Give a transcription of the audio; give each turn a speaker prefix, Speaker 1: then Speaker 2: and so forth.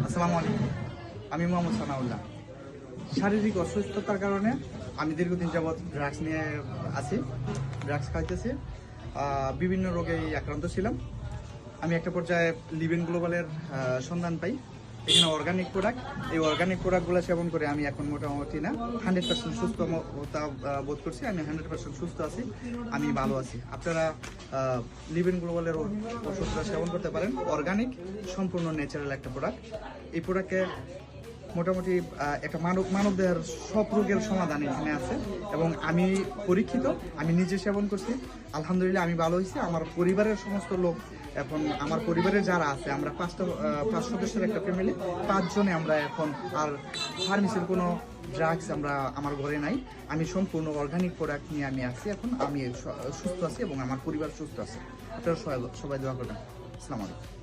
Speaker 1: আসসালামু আলাইকুম, আমি মোহাম্মদ সানাউল্লাহ। শারীরিক অসুস্থতার কারণে আমি দীর্ঘদিন যাবৎ ড্রাগস নিয়ে আছি, ড্রাগস খাইতেছি। বিভিন্ন রোগে আক্রান্ত ছিলাম। আমি একটা পর্যায়ে লিভিন গ্লোবালের সন্ধান পাই। এখানে অর্গানিক প্রোডাক্ট, এই অর্গানিক প্রোডাক্টগুলো সেবন করে আমি এখন মোটামুটি না 100% সুস্থতা বোধ করছি। আমি 100% সুস্থ আছি, আমি ভালো আছি। আপনারা লিভিন গ্লোবালের ওষুধটা সেবন করতে পারেন। অর্গানিক, সম্পূর্ণ ন্যাচারাল একটা প্রোডাক্ট। এই প্রোডাক্টে মোটামুটি একটা মানব দেহের সব রোগের সমাধান এখানে আছে এবং আমি পরীক্ষিত, আমি নিজে সেবন করছি। আলহামদুলিল্লাহ আমি ভালো হয়েছি। আমার পরিবারের সমস্ত লোক, এখন আমার পরিবারের যারা আছে, আমরা পাঁচ সদস্যের একটা ফ্যামিলি, 5 জনে আমরা এখন। আর ফার্মেসির কোনো ড্রাগস আমার ঘরে নাই। আমি সম্পূর্ণ অর্গানিক প্রোডাক্ট নিয়ে আমি আছি এখন। আমি সুস্থ আছি এবং আমার পরিবার সুস্থ আছে। আপনারা সবাই দোয়া করবেন। আসসালামু আলাইকুম।